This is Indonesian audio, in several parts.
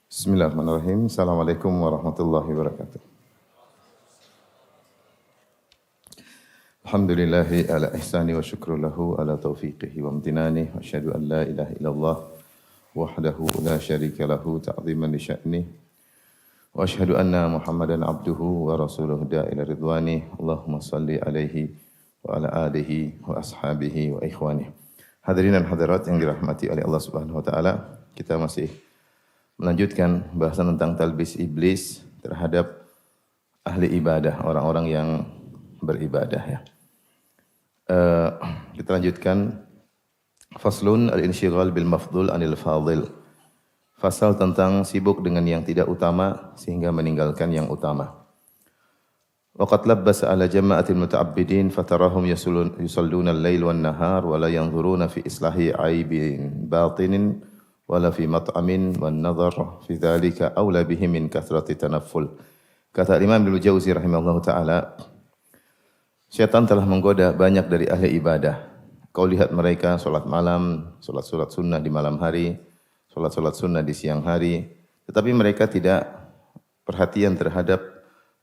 Bismillahirrahmanirrahim. Assalamualaikum warahmatullahi wabarakatuh. Alhamdulillahi ala ihsani wa syukru lahu ala taufiqihi wa amtinani wa asyhadu an la ilaha illallah wahdahu la syarika lahu ta'ziman li sya'nih wa asyhadu anna Muhammadan abduhu wa rasuluhu da'ila ridwani. Allahumma salli alaihi wa ala alihi wa ashabihi wa ikhwani. Hadirin dan hadirat yang dirahmati oleh Allah Subhanahu wa taala, kita masih melanjutkan bahasan tentang talbis iblis terhadap ahli ibadah, orang-orang yang beribadah ya. Kita lanjutkan faslun al-insyighal bil mafdul anil fadil. Fasal tentang sibuk dengan yang tidak utama sehingga meninggalkan yang utama. Waqad labbasa ala jama'atil muta'abbidin fatarahum yusalluna al-lail wan nahar wa la yanzuruna fi islahi aibin batinin wala fi mat'amin wan nadhar fi dzalika aula bihi min kathrati tanafful. Kata Imam Ibnu Jauzi rahimahullahu taala, syaitan telah menggoda banyak dari ahli ibadah. Kau lihat mereka salat malam, salat sunnah di malam hari, salat sunnah di siang hari, tetapi mereka tidak perhatian terhadap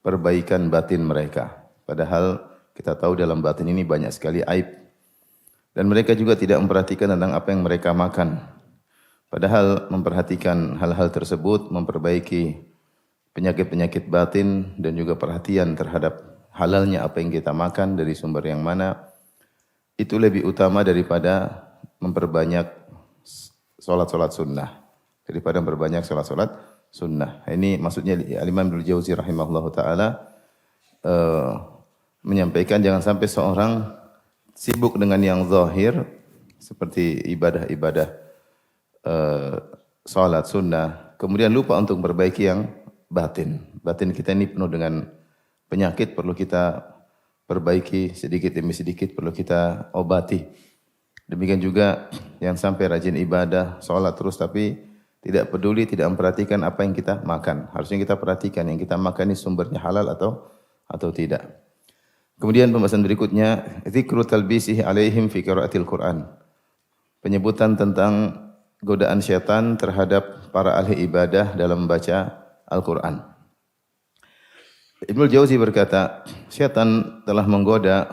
perbaikan batin mereka. Padahal kita tahu dalam batin ini banyak sekali aib. Dan mereka juga tidak memperhatikan tentang apa yang mereka makan. Padahal memperhatikan hal-hal tersebut, memperbaiki penyakit-penyakit batin dan juga perhatian terhadap halalnya apa yang kita makan dari sumber yang mana, itu lebih utama daripada memperbanyak solat-solat sunnah. Daripada memperbanyak solat-solat sunnah. Ini maksudnya Imam Ibnu Jauzi rahimahullah ta'ala menyampaikan jangan sampai seorang sibuk dengan yang zahir seperti ibadah-ibadah salat sunnah, kemudian lupa untuk memperbaiki yang batin. Batin kita ini penuh dengan penyakit, perlu kita perbaiki sedikit demi sedikit, perlu kita obati. Demikian juga yang sampai rajin ibadah, salat terus tapi tidak peduli, tidak memperhatikan apa yang kita makan. Harusnya kita perhatikan yang kita makan ini sumbernya halal atau tidak. Kemudian pembahasan berikutnya, dzikru talbisihi alaihim fi qiraatil Qur'an. Penyebutan tentang godaan syaitan terhadap para ahli ibadah dalam membaca Al-Quran. Ibnu Jauzi berkata, syaitan telah menggoda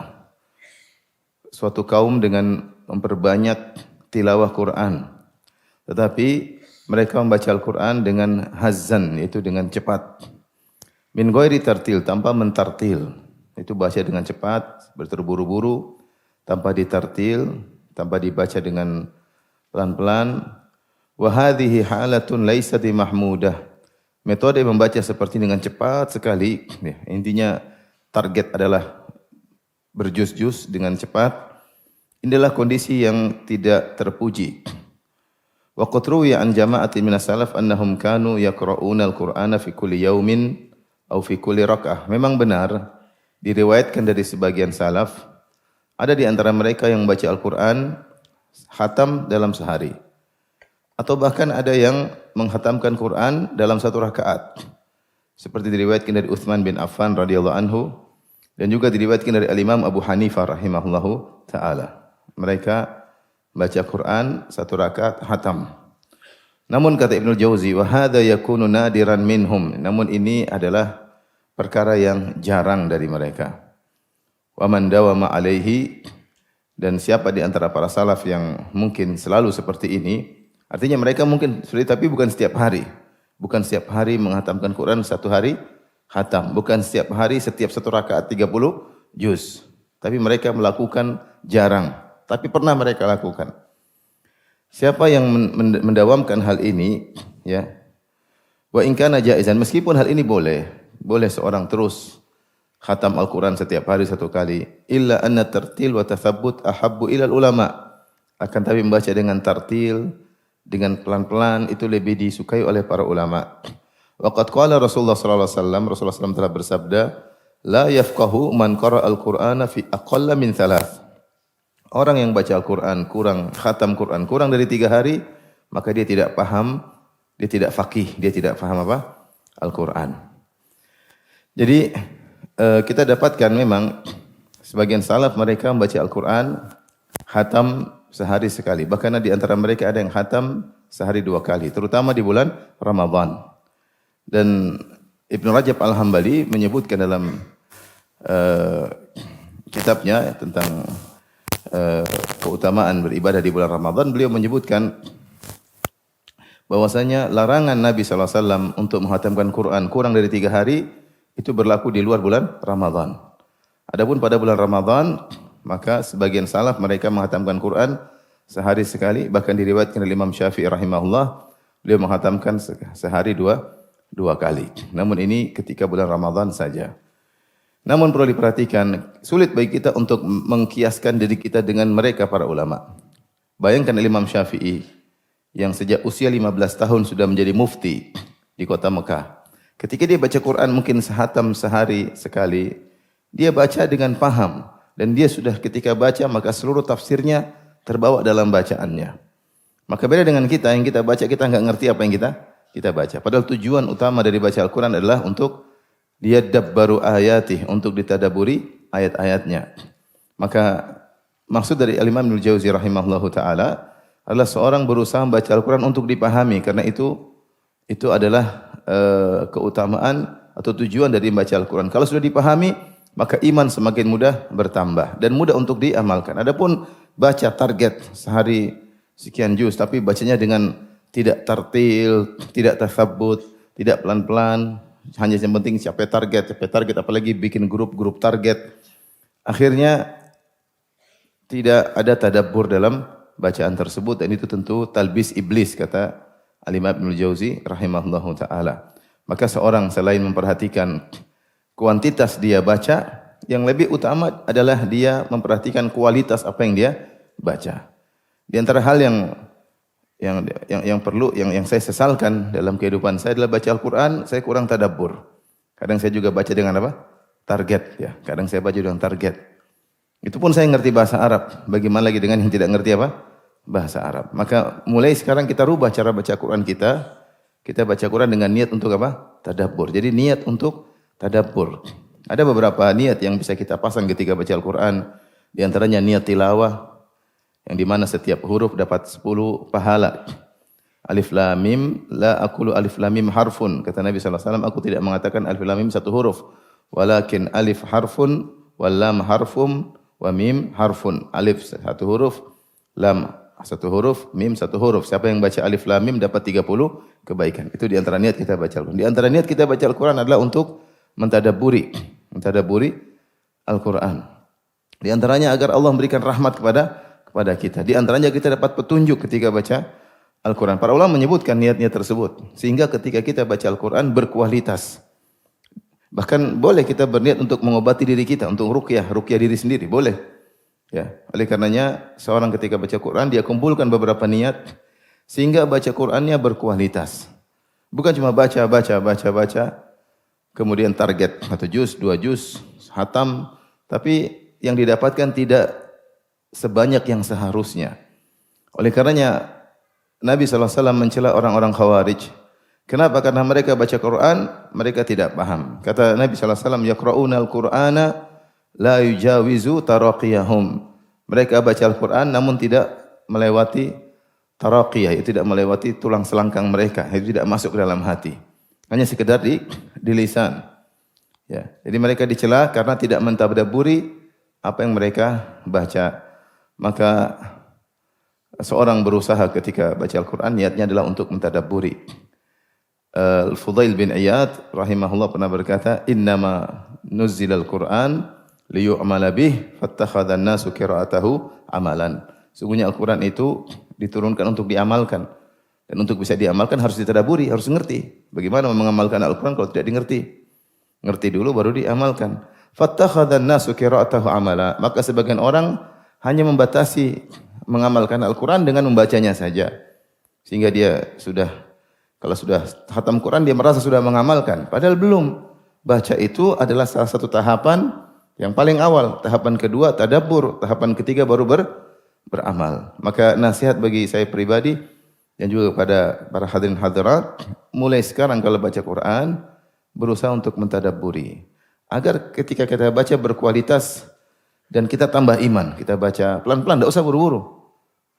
suatu kaum dengan memperbanyak tilawah Quran. Tetapi mereka membaca Al-Quran dengan hazzan, yaitu dengan cepat. Min ghairi tartil, tanpa mentartil. Itu baca dengan cepat, berterburu-buru, tanpa ditartil, tanpa dibaca dengan pelan-pelan. Wa hadhihi halatun laysat mahmudah. Metode membaca seperti dengan cepat sekali, ya, intinya target adalah berjus-jus dengan cepat. Inilah kondisi yang tidak terpuji. Wa qad ruwiya an jama'atin minas salaf annahum kanu yaqra'una al-Qur'ana fi kulli yaumin aw fi kulli rak'ah. Memang benar diriwayatkan dari sebagian salaf, ada di antara mereka yang membaca Al-Qur'an khatam dalam sehari. Atau bahkan ada yang menghatamkan Quran dalam satu rakaat. Seperti diriwayatkan dari Utsman bin Affan radhiyallahu anhu dan juga diriwayatkan dari Al-Imam Abu Hanifah rahimahullahu taala. Mereka baca Quran satu rakaat khatam. Namun kata Ibnu Jauzi, wa hadza yakunu nadiran minhum. Namun ini adalah perkara yang jarang dari mereka. Wa man dawama alaihi, dan siapa di antara para salaf yang mungkin selalu seperti ini. Artinya mereka mungkin sulit tapi bukan setiap hari. Bukan setiap hari menghatamkan Quran satu hari khatam. Bukan setiap hari setiap satu rakaat 30 juz. Tapi mereka melakukan jarang. Tapi pernah mereka lakukan. Siapa yang mendawamkan hal ini, ya. Wa in kana jaizan, meskipun hal ini boleh. Boleh seorang terus khatam Al-Quran setiap hari satu kali. Illa anna tartil wa tathabbut ahabbu ilal ulama. Akan tapi membaca dengan tartil, dengan pelan-pelan itu lebih disukai oleh para ulama. Waqad qala Rasulullah sallallahu alaihi wasallam, Rasulullah SAW telah bersabda, la yafqahu man qara'a al-Qur'ana fi aqalla min thalath. Orang yang baca Al-Qur'an khatam Quran kurang dari 3 hari, maka dia tidak paham, dia tidak faqih, dia tidak paham apa? Al-Qur'an. Jadi kita dapatkan memang sebagian salaf mereka membaca Al-Qur'an khatam sehari sekali. Bahkan di antara mereka ada yang khatam sehari 2 kali, terutama di bulan Ramadan. Dan Ibnu Rajab Al-Hambali menyebutkan dalam kitabnya tentang keutamaan beribadah di bulan Ramadan, beliau menyebutkan bahwasanya larangan Nabi SAW untuk menghatamkan Quran kurang dari 3 hari itu berlaku di luar bulan Ramadan. Adapun pada bulan Ramadan, maka sebagian salaf mereka menghatamkan Quran sehari sekali, bahkan diriwayatkan oleh Imam Syafi'i rahimahullah, beliau menghatamkan sehari 2 kali. Namun ini ketika bulan Ramadan saja. Namun perlu diperhatikan, sulit bagi kita untuk mengkiaskan diri kita dengan mereka para ulama. Bayangkan Imam Syafi'i yang sejak usia 15 tahun sudah menjadi mufti di kota Mekah. Ketika dia baca Quran mungkin sehatam sehari sekali, dia baca dengan paham. Dan dia sudah ketika baca maka seluruh tafsirnya terbawa dalam bacaannya. Maka beda dengan kita, yang kita baca kita enggak ngerti apa yang kita baca. Padahal tujuan utama dari baca Al-Quran adalah untuk liyadabbaru ayatih, untuk ditadaburi ayat-ayatnya. Maka maksud dari Al-Imam Ibnu Jauzi rahimahullahu taala adalah seorang berusaha membaca Al-Quran untuk dipahami, karena itu adalah keutamaan atau tujuan dari membaca Al-Quran. Kalau sudah dipahami, maka iman semakin mudah bertambah dan mudah untuk diamalkan. Adapun baca target sehari sekian juz, tapi bacanya dengan tidak tartil, tidak tasabbut, tidak pelan-pelan, hanya yang penting capai target, apalagi bikin grup-grup target. Akhirnya tidak ada tadabbur dalam bacaan tersebut, dan itu tentu talbis iblis, kata Al-Imam Ibnu Jauzi rahimahullahu taala. Maka seorang selain memperhatikan kuantitas dia baca, yang lebih utama adalah dia memperhatikan kualitas apa yang dia baca. Di antara hal yang perlu, yang saya sesalkan dalam kehidupan saya adalah baca Al-Quran, saya kurang tadabbur. Kadang saya juga baca dengan apa? Target, ya. Kadang saya baca dengan target. Itu pun saya ngerti bahasa Arab. Bagaimana lagi dengan yang tidak ngerti apa? Bahasa Arab. Maka mulai sekarang kita rubah cara baca Quran kita. Kita baca Quran dengan niat untuk apa? Tadabbur. Jadi niat untuk tadabbur. Ada beberapa niat yang bisa kita pasang ketika baca Al-Quran. Di antaranya niat tilawah, yang dimana setiap huruf dapat 10 pahala. Alif lam mim, la aqulu alif lam mim harfun. Kata Nabi SAW, aku tidak mengatakan alif lam mim satu huruf. Walakin alif harfun, wal lam harfum, wa mim harfun. Alif satu huruf, lam satu huruf, mim satu huruf. Siapa yang baca alif lam mim dapat 30 kebaikan. Itu di antara niat kita baca Al-Quran. Di antara niat kita baca Al-Quran adalah untuk mentadabburi Al-Quran. Di antaranya agar Allah memberikan rahmat kepada kita. Di antaranya kita dapat petunjuk ketika baca Al-Quran. Para ulama menyebutkan niat-niat tersebut. Sehingga ketika kita baca Al-Quran berkualitas. Bahkan boleh kita berniat untuk mengobati diri kita, untuk ruqyah diri sendiri, boleh. Ya, oleh karenanya seorang ketika baca Quran dia kumpulkan beberapa niat sehingga baca Qurannya berkualitas. Bukan cuma baca, kemudian target 1 juz, 2 juz, hatam, tapi yang didapatkan tidak sebanyak yang seharusnya. Oleh karenanya Nabi SAW mencela orang-orang Khawarij. Kenapa? Karena mereka baca Quran, mereka tidak paham. Kata Nabi SAW, yaqra'una al-Qur'ana la yujawizu taraqiyahum. Mereka baca Al-Quran namun tidak melewati taraqiyah, itu tidak melewati tulang selangkang mereka, itu tidak masuk ke dalam hati. Hanya sekedar di lisan. Ya, jadi mereka dicela karena tidak mentadabburi apa yang mereka baca. Maka seorang berusaha ketika baca Al-Quran niatnya adalah untuk mentadabburi. Al-Fudail bin Iyad rahimahullah pernah berkata, innama nuzzilal Quran liyu'mala bih fattakhadhan nasu qira'atahu amalan. Sungguhnya Al-Quran itu diturunkan untuk diamalkan. Dan untuk bisa diamalkan harus ditadabburi, harus ngerti. Bagaimana mengamalkan Al-Quran kalau tidak dimengerti? Ngerti dulu baru diamalkan. Fattakhadhan nasu qira'atahu amala. Maka sebagian orang hanya membatasi mengamalkan Al-Quran dengan membacanya saja. Sehingga dia kalau sudah khatam Quran dia merasa sudah mengamalkan. Padahal belum. Baca itu adalah salah satu tahapan yang paling awal. Tahapan kedua tadabbur. Tahapan ketiga baru beramal. Maka nasihat bagi saya pribadi dan juga kepada para hadirin hadirat, mulai sekarang kalau baca Quran berusaha untuk mentadabburi. Agar ketika kita baca berkualitas dan kita tambah iman. Kita baca pelan-pelan, tidak usah buru-buru.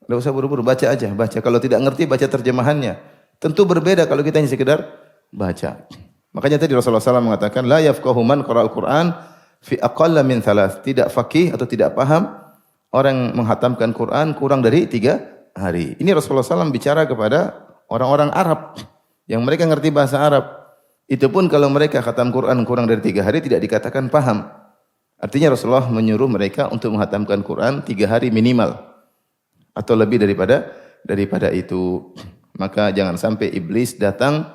Tidak usah buru-buru, baca aja, baca. Kalau tidak ngerti, baca terjemahannya. Tentu berbeda kalau kita hanya sekedar baca. Makanya tadi Rasulullah SAW mengatakan, la yafqahu man qara'al Qur'an fi aqalla min thalath. Tidak faqih atau tidak paham orang menghatamkan Quran kurang dari 3 hari. Ini Rasulullah SAW bicara kepada orang-orang Arab yang mereka ngerti bahasa Arab. Itu pun kalau mereka khatam Quran kurang dari 3 hari tidak dikatakan paham. Artinya Rasulullah menyuruh mereka untuk menghatamkan Quran 3 hari minimal atau lebih daripada itu. Maka jangan sampai iblis datang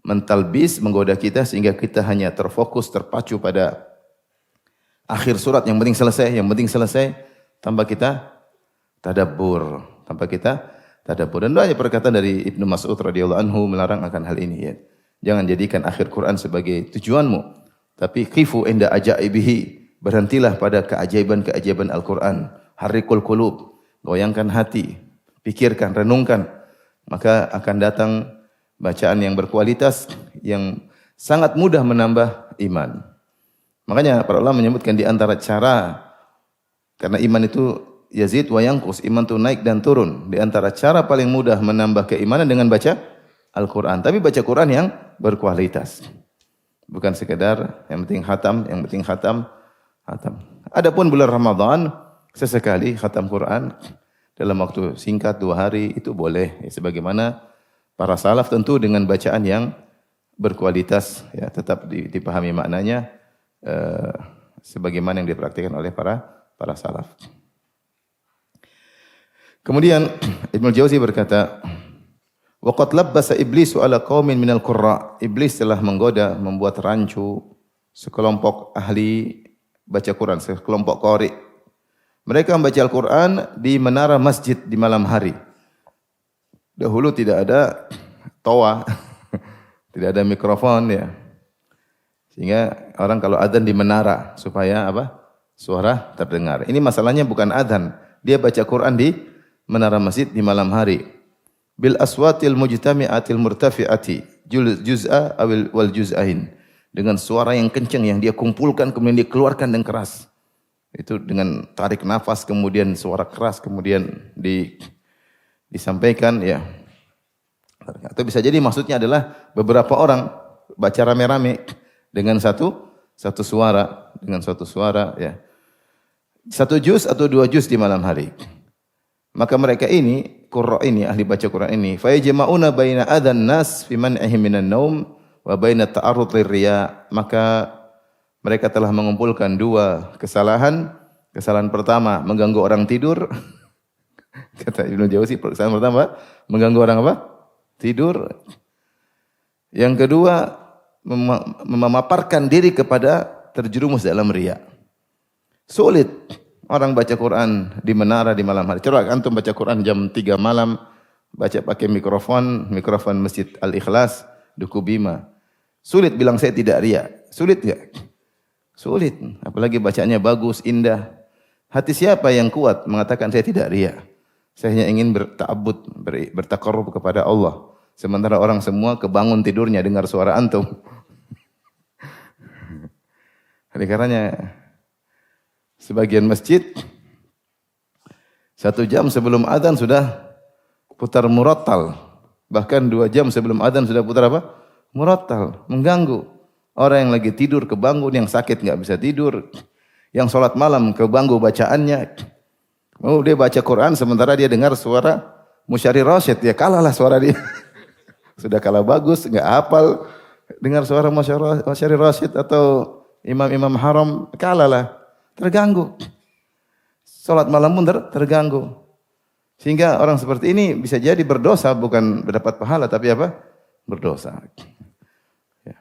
mentalbis, menggoda kita sehingga kita hanya terfokus, terpacu pada akhir surat yang penting selesai, tanpa kita tadabbur, Dan banyak perkataan dari Ibnu Mas'ud radhiyallahu anhu melarang akan hal ini ya. Jangan jadikan akhir Quran sebagai tujuanmu, tapi qifu inda ajaibihi. Berhentilah pada keajaiban-keajaiban Al-Quran. Harrikul qulub, goyangkan hati, pikirkan, renungkan, maka akan datang bacaan yang berkualitas yang sangat mudah menambah iman. Makanya para ulama menyebutkan di antara cara, karena iman itu yazid wa yanqus, iman itu naik dan turun. Di antara cara paling mudah menambah keimanan dengan baca Al-Quran. Tapi baca Quran yang berkualitas. Bukan sekedar yang penting khatam. Adapun bulan Ramadan, sesekali khatam Quran dalam waktu singkat 2 hari itu boleh. Ya, sebagaimana para salaf tentu dengan bacaan yang berkualitas, ya, tetap dipahami maknanya sebagaimana yang dipraktikkan oleh para salaf. Kemudian Ibnu Jauzi berkata, waqad labbasa iblisu ala qaumin minal qurra. Iblis telah menggoda, membuat rancu sekelompok ahli baca Quran, sekelompok qari. Mereka membaca Al-Quran di menara masjid di malam hari. Dahulu tidak ada toa, tidak ada mikrofon ya. Sehingga orang kalau adzan di menara supaya apa? Suara terdengar. Ini masalahnya bukan adzan, dia baca Quran di menara masjid di malam hari. Bil aswatil mujtami'atil murtafi'ati juz'a wal juz'ain. Dengan suara yang kencang yang dia kumpulkan kemudian dia keluarkan dengan keras. Itu dengan tarik nafas kemudian suara keras kemudian disampaikan ya. Atau bisa jadi maksudnya adalah beberapa orang baca rame-rame dengan satu suara ya. 1 juz atau 2 juz di malam hari. Maka mereka ini, qurra ini, ahli baca Quran ini, fa yajma'una baina adzan nas fi man'ihim minan naum wa baina ta'arrud lirriya. Maka mereka telah mengumpulkan 2 kesalahan. Kesalahan pertama mengganggu orang tidur. Kata Ibnu Jauzi, kesalahan pertama mengganggu orang apa? Tidur. Yang kedua memaparkan diri kepada terjerumus dalam riya. Sulit orang baca Quran di menara di malam hari. Coba antum baca Quran jam 3 malam, baca pakai mikrofon Masjid Al-Ikhlas, Duku Bima. Sulit bilang saya tidak riya. Sulit enggak? Sulit. Apalagi bacaannya bagus, indah. Hati siapa yang kuat mengatakan saya tidak riya? Saya hanya ingin berta'abbud, bertaqarrub kepada Allah. Sementara orang semua kebangun tidurnya dengar suara antum. Oleh karenanya sebagian masjid 1 jam sebelum adzan sudah putar murattal. Bahkan 2 jam sebelum adzan sudah putar apa? Murattal, mengganggu. Orang yang lagi tidur kebangun, yang sakit enggak bisa tidur, yang salat malam kebangun bacaannya. Oh, dia baca Quran sementara dia dengar suara Musyari Rasyid, ya kalahlah suara dia. Sudah kalah bagus, enggak hafal, dengar suara Musyari Rasyid atau imam-imam haram, kalahlah, terganggu. Salat malam pun terganggu. Sehingga orang seperti ini bisa jadi berdosa, bukan mendapat pahala tapi apa? Berdosa. Ya.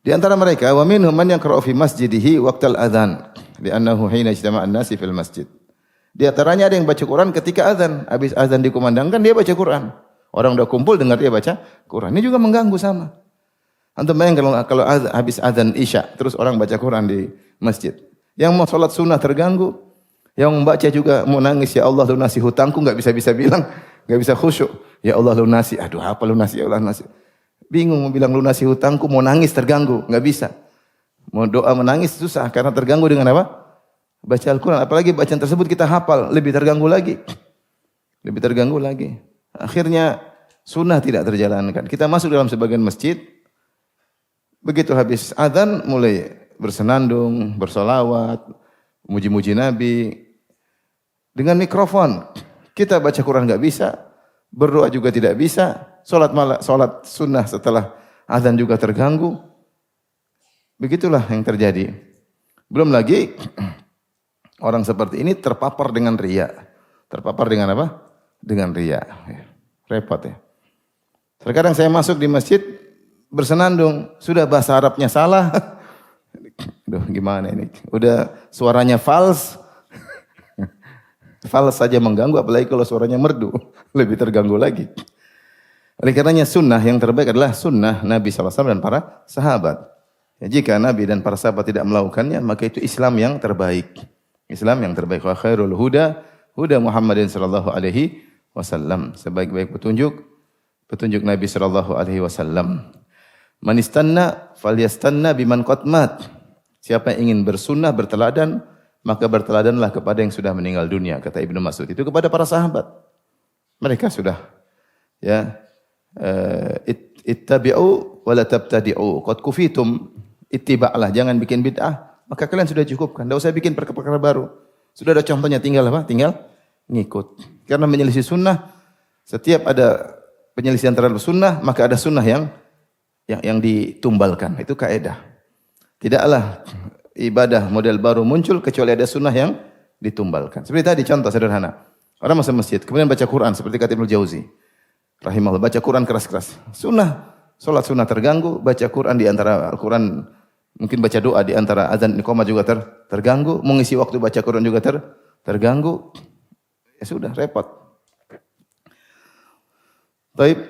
Di antara mereka, wa minhum man yaqra'u fi masjidihi waqtal adzan, li'annahu hina ijtama'an nasi fil masjid. Di antaranya ada yang baca Quran ketika azan, habis azan dikumandangkan dia baca Quran. Orang udah kumpul dengar dia baca Quran. Ini juga mengganggu sama. Antum bayangkan kalau habis azan Isya terus orang baca Quran di masjid. Yang mau salat sunnah terganggu, yang membaca juga mau nangis, ya Allah lunasi hutangku, enggak bisa bilang, enggak bisa khusyuk. Ya Allah lunasi, aduh apa lunasi, ya Allah lunasi. Bingung mau bilang lunasi hutangku, mau nangis terganggu, enggak bisa. Mau doa menangis susah karena terganggu dengan apa? Baca Al-Quran, apalagi bacaan tersebut kita hafal, lebih terganggu lagi. Lebih terganggu lagi. Akhirnya sunnah tidak terjalankan. Kita masuk dalam sebagian masjid, begitu habis adzan mulai bersenandung, bersolawat, muji-muji Nabi. Dengan mikrofon, kita baca Quran enggak bisa, berdoa juga tidak bisa, salat sunnah setelah adzan juga terganggu. Begitulah yang terjadi. Belum lagi orang seperti ini terpapar dengan riya. Terpapar dengan apa? Dengan riya. Repot ya. Terkadang saya masuk di masjid bersenandung, sudah bahasa Arabnya salah. Aduh, gimana ini? Udah suaranya fals. Fals saja mengganggu, apalagi kalau suaranya merdu. Lebih terganggu lagi. Oleh karenanya sunnah yang terbaik adalah sunnah Nabi SAW dan para sahabat. Ya, jika Nabi dan para sahabat tidak melakukannya, maka itu Islam yang terbaik. Islam yang terbaik. Wa khairul huda Muhammadin sallallahu alaihi wasallam. Sebaik-baik petunjuk Nabi sallallahu alaihi wasallam. Man istanna falyastanna biman qad mat. Siapa yang ingin bersunnah, berteladan, maka berteladanlah kepada yang sudah meninggal dunia, kata Ibnu Mas'ud. Itu kepada para sahabat. Mereka sudah ya ittabi'u wa la tabtadi'u. Qad kufitum, ittiba'lah, jangan bikin bid'ah, maka kalian sudah cukupkan. Enggak usah bikin perkara baru. Sudah ada contohnya, tinggal apa? Tinggal ngikut. Karena menyelisih sunnah, setiap ada penyelisihan terhadap sunnah, maka ada sunnah yang ditumbalkan. Itu kaidah. Tidaklah ibadah model baru muncul kecuali ada sunnah yang ditumbalkan. Seperti tadi contoh sederhana. Orang masuk masjid, kemudian baca Quran seperti kata Ibnu Jauzi rahimahullah, baca Quran keras-keras. Sunnah, salat sunnah terganggu, baca Quran di antara Al-Quran, mungkin baca doa di antara azan iqamah juga terganggu, mengisi waktu baca Quran juga terganggu. Ya sudah, repot. Baik.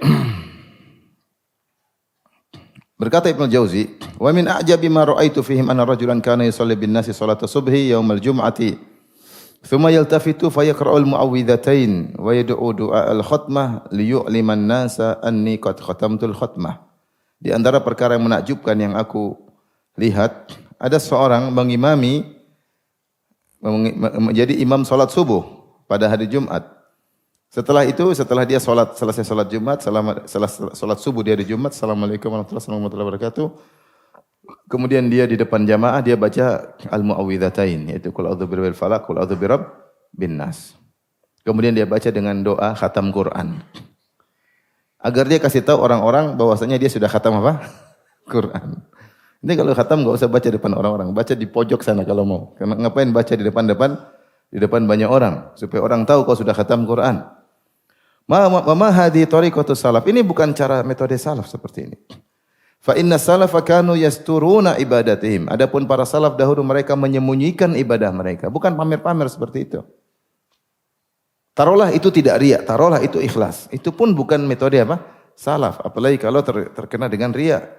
Berkata Ibnu Jauzi, "Wa min a'jabi ma ra'aitu fihim anna rajulan kana yusalli bin nasi salata subhi yaumal jum'ati, thumma yaltafitu fayaqra'ul mu'awwidhatain wa yad'u du'a al-khatmah liyu'liman nasa anni qad khatamtul khatmah." Di antara perkara yang menakjubkan yang aku lihat, ada seorang menjadi imam salat subuh pada hari Jumat. Setelah dia selesai salat Jumat, salat subuh di hari Jumat, Assalamualaikum warahmatullahi wabarakatuh. Kemudian dia di depan jamaah, dia baca al-mu'awwidhatain, yaitu qul a'udzu birabbil falaq, qul a'udzu birabbin nas. Kemudian dia baca dengan doa khatam Quran. Agar dia kasih tahu orang-orang bahwasanya dia sudah khatam apa? Quran. Ini kalau khatam enggak usah baca depan orang-orang, baca di pojok sana kalau mau. Karena ngapain baca di depan banyak orang, supaya orang tahu kau sudah khatam Quran. Ma hadhi tariqatus salaf. Ini bukan cara metode salaf seperti ini. Fa inna salafa kanu yasturuna ibadatihim. Adapun para salaf dahulu mereka menyembunyikan ibadah mereka, bukan pamer-pamer seperti itu. Taruhlah itu tidak riya, taruhlah itu ikhlas. Itu pun bukan metode apa? Salaf, apalagi kalau terkena dengan riya.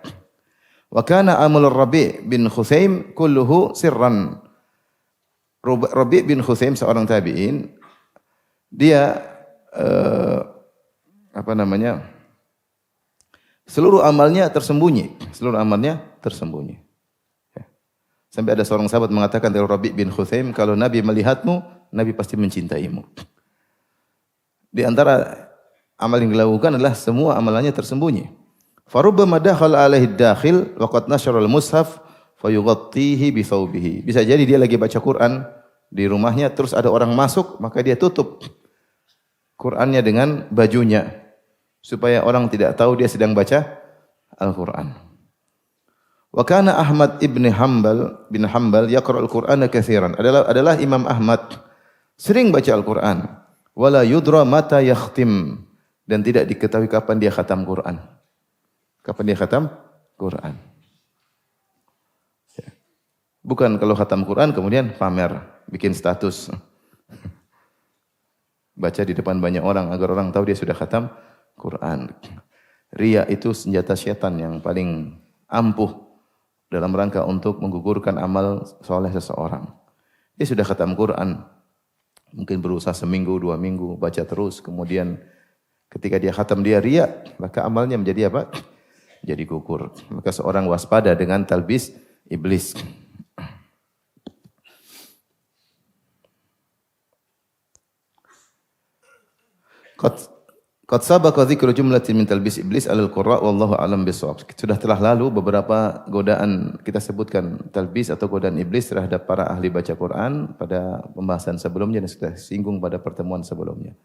Wa kana amul Rabi' bin Khusaim kulluhu sirran. Rabi' bin Khusaim seorang tabi'in, dia seluruh amalnya tersembunyi. Ya. Sampai ada seorang sahabat mengatakan dari Rabi' bin Khusaim, kalau Nabi melihatmu, Nabi pasti mencintaimu. Di antara amal yang dilakukan adalah semua amalannya tersembunyi. Farubbama dakhala alaihi dakhil wa qad nasyara al-mushaf fayughattihi bi thawbihi. Bisa jadi dia lagi baca Quran di rumahnya, terus ada orang masuk, maka dia tutup Qurannya dengan bajunya supaya orang tidak tahu dia sedang baca Al-Quran. Wa kana Ahmad bin Hanbal yaqra al-Qur'ana katsiran. Adalah Imam Ahmad sering baca Al-Quran. Wala yudra mata yakhtim, dan tidak diketahui kapan dia khatam Quran. Kapan dia khatam Quran? Bukan kalau khatam Quran kemudian pamer, bikin status. Baca di depan banyak orang agar orang tahu dia sudah khatam Quran. Riya itu senjata syaitan yang paling ampuh dalam rangka untuk menggugurkan amal soleh seseorang. Dia sudah khatam Quran, mungkin berusaha seminggu, 2 minggu, baca terus. Kemudian ketika dia khatam dia riya, maka amalnya menjadi apa? Jadi gugur. Maka seorang waspada dengan talbis iblis. Qad qad sabaqa dzikru jumlatin min talbis iblis 'alal qurra wallahu a'lam bissawab. Sudah telah lalu beberapa godaan kita sebutkan talbis atau godaan iblis terhadap para ahli baca Quran pada pembahasan sebelumnya dan sudah singgung pada pertemuan sebelumnya.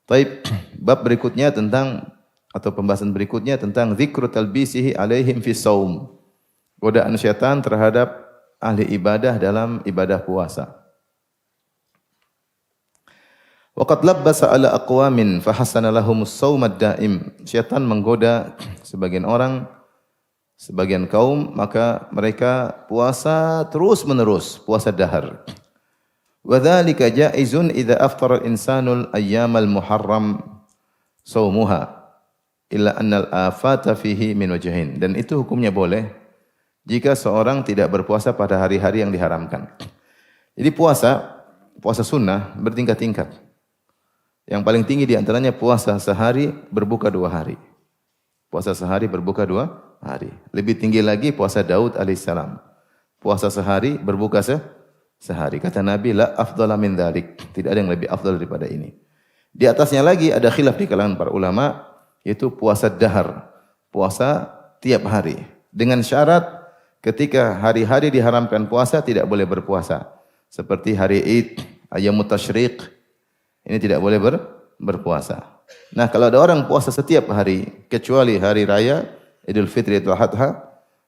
Taib, bab berikutnya tentang atau pembahasan berikutnya tentang dzikru talbisihi alaihim fi shaum. Godaan syaitan terhadap ahli ibadah dalam ibadah puasa. Waqad labbasa ala aqwamin fahassana lahumus shaumad daim. Syaitan menggoda sebagian orang, sebagian kaum, maka mereka puasa terus-menerus, puasa dahar. Wa dzalika jaizun idza aftara al-insanul ayyamal muharram shaumuha illa annal afata fihi min wajhain. Dan itu hukumnya boleh jika seorang tidak berpuasa pada hari-hari yang diharamkan. Jadi puasa sunnah bertingkat-tingkat. Yang paling tinggi di antaranya puasa sehari berbuka 2 hari. Puasa sehari berbuka 2 hari. Lebih tinggi lagi puasa Daud alaihissalam. Puasa sehari berbuka sehari. Kata Nabi, la afdala min dzalik. Tidak ada yang lebih afdal daripada ini. Di atasnya lagi ada khilaf di kalangan para ulama, yaitu puasa dahar. Puasa tiap hari. Dengan syarat ketika hari-hari diharamkan puasa tidak boleh berpuasa. Seperti hari Id, Ayyamut Tasyriq. Ini tidak boleh berpuasa. Nah, kalau ada orang puasa setiap hari kecuali hari raya Idul Fitri, Idul Adha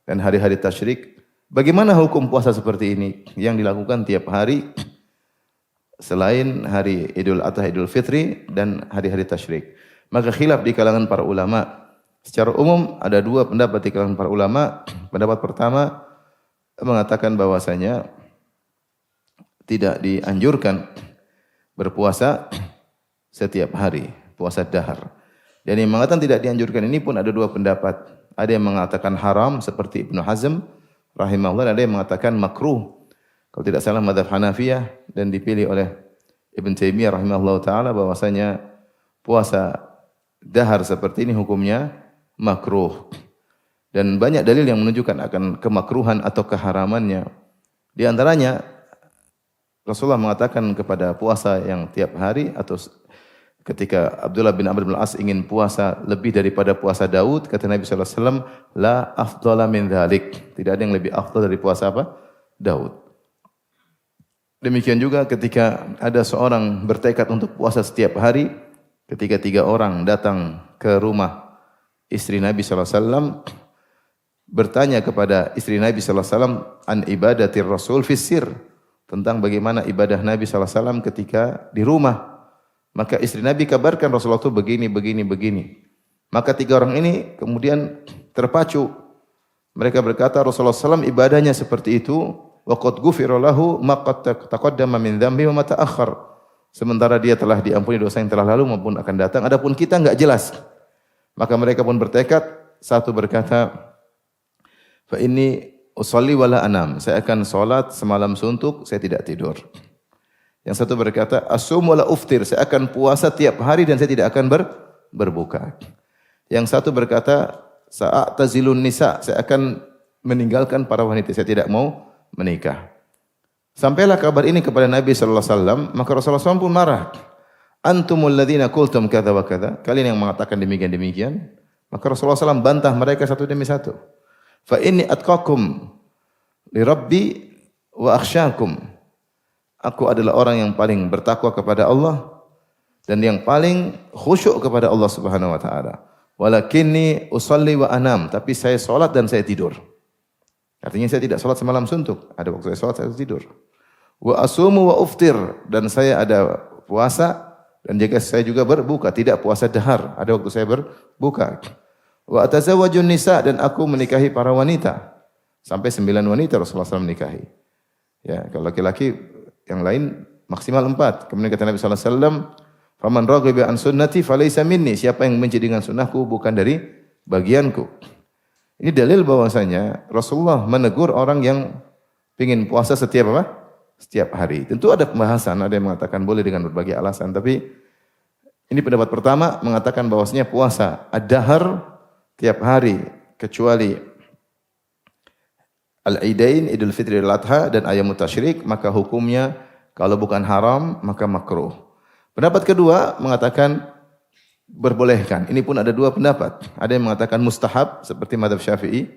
dan hari-hari tasyrik, bagaimana hukum puasa seperti ini yang dilakukan tiap hari selain hari Idul Adha, Idul Fitri dan hari-hari tasyrik? Maka khilaf di kalangan para ulama. Secara umum ada 2 pendapat di kalangan para ulama. Pendapat pertama mengatakan bahwasanya tidak dianjurkan berpuasa setiap hari, puasa dahar. Dan yang mengatakan tidak dianjurkan ini pun ada 2 pendapat. Ada yang mengatakan haram seperti Ibnu Hazm rahimahullah, ada yang mengatakan makruh. Kalau tidak salah mazhab Hanafiyah dan dipilih oleh Ibn Taimiyah rahimahullah taala bahwasanya puasa dahar seperti ini hukumnya makruh. Dan banyak dalil yang menunjukkan akan kemakruhan atau keharamannya. Di antaranya Rasulullah mengatakan kepada puasa yang tiap hari atau ketika Abdullah bin Amr bin Al-As ingin puasa lebih daripada puasa Daud, kata Nabi sallallahu alaihi wasallam, la afdhala min dzalik. Tidak ada yang lebih afdal dari puasa apa? Daud. Demikian juga ketika ada seorang bertekad untuk puasa setiap hari, ketika 3 orang datang ke rumah istri Nabi sallallahu alaihi wasallam bertanya kepada istri Nabi sallallahu alaihi wasallam an ibadatir Rasul fis sir, tentang bagaimana ibadah Nabi SAW ketika di rumah. Maka istri Nabi kabarkan Rasulullah itu begini. Maka 3 orang ini kemudian terpacu. Mereka berkata Rasulullah SAW ibadahnya seperti itu. Wa qad ghufira lahu ma qad taqaddama min dzambi wa ma ta'akhkhar. Sementara dia telah diampuni dosa yang telah lalu maupun akan datang. Adapun kita enggak jelas. Maka mereka pun bertekad. Satu berkata, fa inni usolli wala anam. Saya akan salat semalam suntuk, saya tidak tidur. Yang satu berkata, asum wala uftir. Saya akan puasa tiap hari dan saya tidak akan berbuka. Yang satu berkata, sa'atazilun nisa. Saya akan meninggalkan para wanita. Saya tidak mau menikah. Sampailah kabar ini kepada Nabi sallallahu alaihi wasallam, maka Rasulullah SAW pun marah. Antumul ladzina qultum kadza wa kadza. Kalian yang mengatakan demikian. Maka Rasulullah SAW bantah mereka satu demi satu. Fa inni atqakum li Rabbi wa akhsyakum. Aku adalah orang yang paling bertakwa kepada Allah dan yang paling khusyuk kepada Allah Subhanahu wa taala. Walakinni usolli wa anam, tapi saya salat dan saya tidur. Artinya saya tidak salat semalam suntuk, ada waktu saya salat saya tidur. Wa asumu wa uftir, dan saya ada puasa dan juga saya juga berbuka, tidak puasa dahar, ada waktu saya berbuka. Wa atazawwajun nisa, dan aku menikahi para wanita. Sampai 9 wanita Rasulullah SAW menikahi. Ya, kalau laki-laki yang lain maksimal 4. Kemudian kata Nabi sallallahu alaihi wasallam, "Faman raghiba an sunnati falaysa minni." Siapa yang benci dengan sunnahku bukan dari bagianku. Ini dalil bahwasanya Rasulullah menegur orang yang ingin puasa setiap apa? Setiap hari. Tentu ada pembahasan, ada yang mengatakan boleh dengan berbagai alasan, tapi ini pendapat pertama mengatakan bahwasanya puasa ad-dahr tiap hari kecuali Al-Idain, Idul Fitri, Idul Adha dan Ayyamut Tasyrik, maka hukumnya kalau bukan haram maka makruh. Pendapat kedua mengatakan berbolehkan. Ini pun ada dua pendapat. Ada yang mengatakan mustahab seperti mazhab Syafi'i,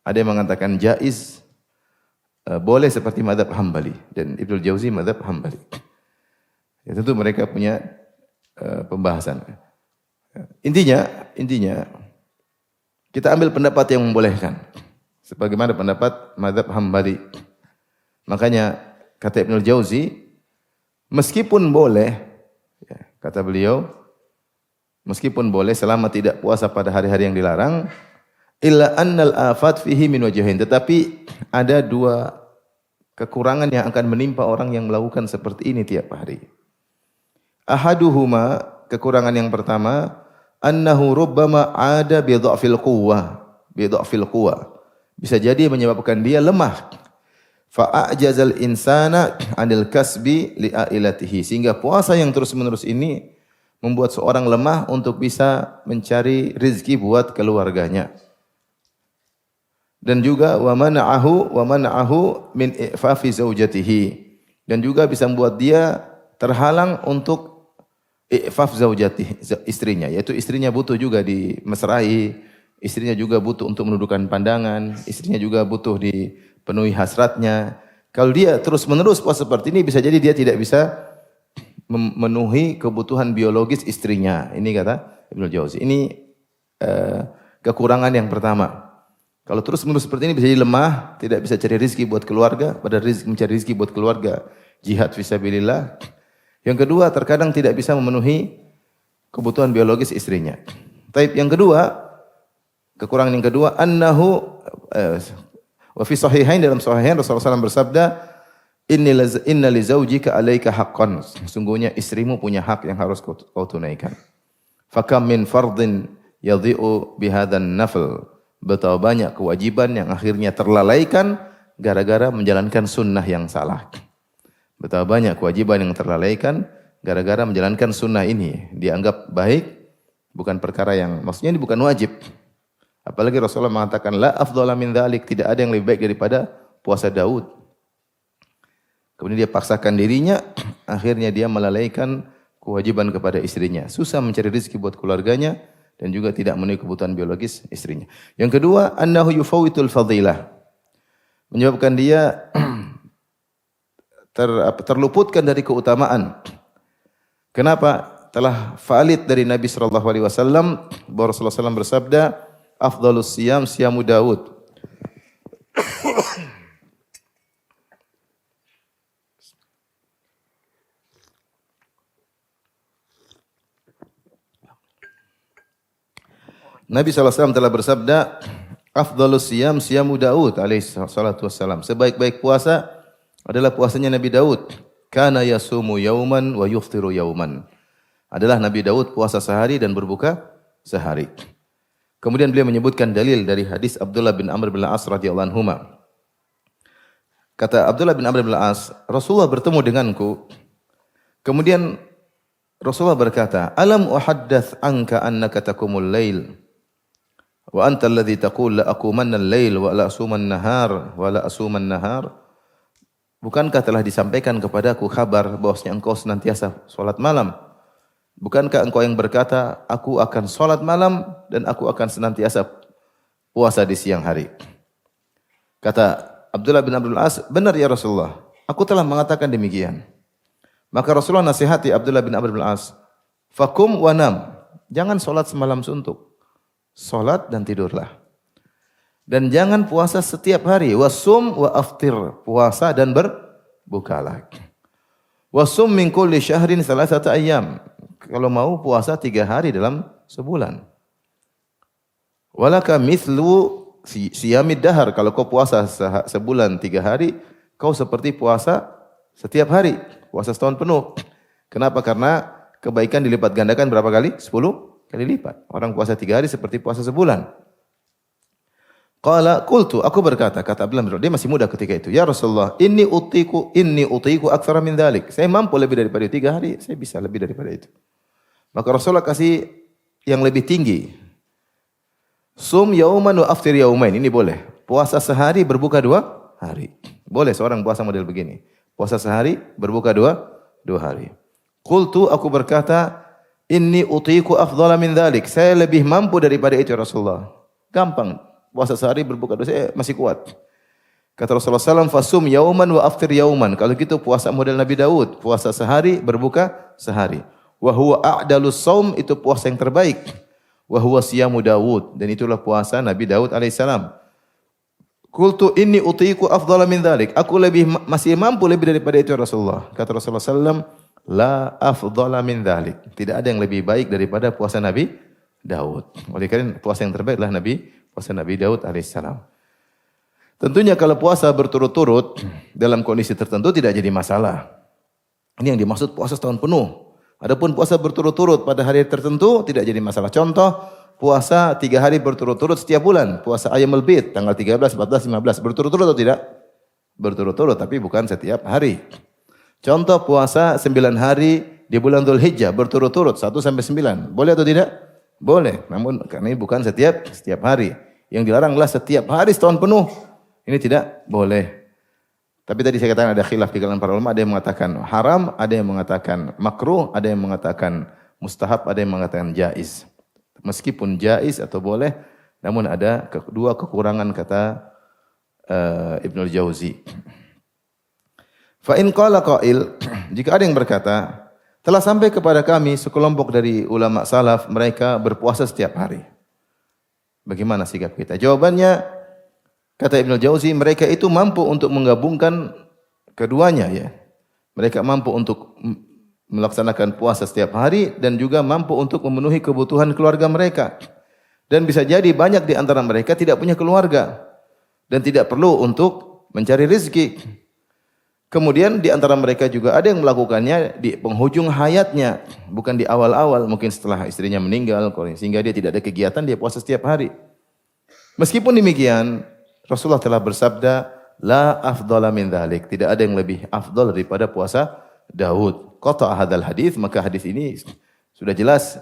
ada yang mengatakan jaiz, boleh seperti mazhab Hambali, dan Ibnu Jauzi mazhab Hambali. Ya, tentu mereka punya pembahasan. Intinya kita ambil pendapat yang membolehkan. Sebagaimana pendapat mazhab Hambali. Makanya kata Ibnu Jauzi, meskipun boleh, ya, kata beliau, meskipun boleh selama tidak puasa pada hari-hari yang dilarang, illa annal afat fihi min wajhain, tetapi ada dua kekurangan yang akan menimpa orang yang melakukan seperti ini tiap hari. Ahaduhuma, kekurangan yang pertama, annahu rubbama ada bi dha'fil quwwah. Bisa jadi menyebabkan dia lemah. Fa'ajazal insana 'anil kasbi li'ailatihi, sehingga puasa yang terus-menerus ini membuat seorang lemah untuk bisa mencari rezeki buat keluarganya. Dan juga wa mana'ahu min i'fafi zaujatihi, dan juga bisa membuat dia terhalang untuk i'faf zaujatihi, istrinya, yaitu istrinya butuh juga dimesrai, istrinya juga butuh untuk menundukkan pandangan, istrinya juga butuh dipenuhi hasratnya. Kalau dia terus-menerus puasa seperti ini, bisa jadi dia tidak bisa memenuhi kebutuhan biologis istrinya. Ini kata Ibnu Jauzi. Ini kekurangan yang pertama. Kalau terus-menerus seperti ini bisa jadi lemah, tidak bisa cari rezeki buat keluarga, pada mencari rezeki buat keluarga, jihad fisabilillah. Yang kedua, terkadang tidak bisa memenuhi kebutuhan biologis istrinya. Taib yang kedua, kekurangan yang kedua, annahu wa fi sahihain, dalam sahihain Rasulullah SAW bersabda, inna li zaujika 'alaika haqqan, sungguhnya istrimu punya hak yang harus kau tunaikan. Fakam min fardhin yadhi'u bihadan nafl, betapa banyak kewajiban yang akhirnya terlalaikan gara-gara menjalankan sunnah yang salah. Betapa banyak kewajiban yang terlalaikan gara-gara menjalankan sunnah ini. Dianggap baik, bukan perkara yang, maksudnya ini bukan wajib. Apalagi Rasulullah mengatakan, la afdhala min dzalik, tidak ada yang lebih baik daripada puasa Daud. Kemudian dia paksakan dirinya, akhirnya dia melalaikan kewajiban kepada istrinya. Susah mencari rezeki buat keluarganya, dan juga tidak memenuhi kebutuhan biologis istrinya. Yang kedua, annahu yufawitul fadilah, menyebabkan dia terluputkan dari keutamaan. Kenapa? Telah valid dari Nabi sallallahu alaihi wasallam bahwa Rasulullah SAW bersabda, afdhalus siyam siyamu Daud. Nabi SAW telah bersabda, afdhalus siyam siyamu Daud alaihi salatu wassalam. Sebaik-baik puasa adalah puasanya Nabi Daud. Kana yasumu yauman wa yuftiru yauman. Adalah Nabi Daud puasa sehari dan berbuka sehari. Kemudian beliau menyebutkan dalil dari hadis Abdullah bin Amr bin Al-As radhiyallahu anhuma. Kata Abdullah bin Amr bin Al-As, Rasulullah bertemu denganku. Kemudian Rasulullah berkata, alam uhaddath anka annaka taqumul lail wa anta alladhi taqul la aqumanna al-lail wa la asuman nahar wa la asuman nahar. Bukankah telah disampaikan kepadaku kabar bahwasanya engkau senantiasa salat malam? Bukankah engkau yang berkata, aku akan salat malam dan aku akan senantiasa puasa di siang hari? Kata Abdullah bin Abdul As, benar ya Rasulullah, aku telah mengatakan demikian. Maka Rasulullah nasihati Abdullah bin Abdul As, fakum wa nam, jangan salat semalam suntuk. Salat dan tidurlah. Dan jangan puasa setiap hari. Wasum wa aftir, puasa dan berbukalah. Wasum min kulli syahrin salasata ayyam. Kalau mau puasa 3 hari dalam sebulan. Walaka mithlu siyamid dahar. Kalau kau puasa sebulan 3 hari, kau seperti puasa setiap hari. Puasa setahun penuh. Kenapa? Karena kebaikan dilipat gandakan berapa kali? 10 kali lipat. Orang puasa 3 hari seperti puasa sebulan. Qala qultu, aku berkata, kata Abdullah bin, dia masih muda ketika itu. Ya Rasulullah, inni utiku aktsara min dzalik. Saya mampu lebih daripada 3 hari, saya bisa lebih daripada itu. Maka Rasulullah kasih yang lebih tinggi. Sum yauman wa aftir yaumain. Ini boleh. Puasa sehari, berbuka 2 hari. Boleh seorang puasa model begini. Puasa sehari, berbuka 2 hari. Qultu, aku berkata, Inni utiku afdhala min dzalik. Saya lebih mampu daripada itu Rasulullah. Gampang. Puasa sehari berbuka dosa masih kuat. Kata Rasulullah SAW, fasum yauman wa aftir yauman. Kalau gitu puasa model Nabi Daud. Puasa sehari, berbuka sehari. Wa huwa a'dalus saum, itu puasa yang terbaik. Wa huwa siyamu Daud. Dan itulah puasa Nabi Daud alaihissalam. Qultu inni utiku afdhala min dzalik. Aku masih mampu lebih daripada itu Rasulullah. Kata Rasulullah SAW, la afdhala min dzalik. Tidak ada yang lebih baik daripada puasa Nabi Daud. Oleh karena puasa yang terbaik adalah puasa Nabi Daud alaihissalam. Tentunya kalau puasa berturut-turut dalam kondisi tertentu tidak jadi masalah. Ini yang dimaksud puasa setahun penuh. Adapun puasa berturut-turut pada hari tertentu tidak jadi masalah. Contoh, puasa 3 hari berturut-turut setiap bulan. Puasa Ayyamul Bid tanggal 13, 14, 15 berturut-turut atau tidak? Berturut-turut tapi bukan setiap hari. Contoh puasa 9 hari di bulan Dzulhijjah berturut-turut 1 sampai 9. Boleh atau tidak? Boleh. Namun karena ini bukan setiap hari. Yang dilarang adalah setiap hari setahun penuh. Ini tidak boleh. Tapi tadi saya katakan ada khilaf di kalangan para ulama, ada yang mengatakan haram, ada yang mengatakan makruh, ada yang mengatakan mustahab, ada yang mengatakan jaiz. Meskipun jaiz atau boleh, namun ada dua kekurangan kata Ibnul Jauzi. Fa in qala qail, jika ada yang berkata, telah sampai kepada kami sekelompok dari ulama salaf, mereka berpuasa setiap hari. Bagaimana sikap kita? Jawabannya, kata Ibnu Jauzi, mereka itu mampu untuk menggabungkan keduanya ya. Mereka mampu untuk melaksanakan puasa setiap hari dan juga mampu untuk memenuhi kebutuhan keluarga mereka. Dan bisa jadi banyak di antara mereka tidak punya keluarga dan tidak perlu untuk mencari rezeki. Kemudian di antara mereka juga ada yang melakukannya di penghujung hayatnya, bukan di awal-awal, mungkin setelah istrinya meninggal sehingga dia tidak ada kegiatan, dia puasa setiap hari. Meskipun demikian, Rasulullah telah bersabda, la afdhala min dzalik. Tidak ada yang lebih afdal daripada puasa Daud. Qata hadzal hadis, maka hadis ini sudah jelas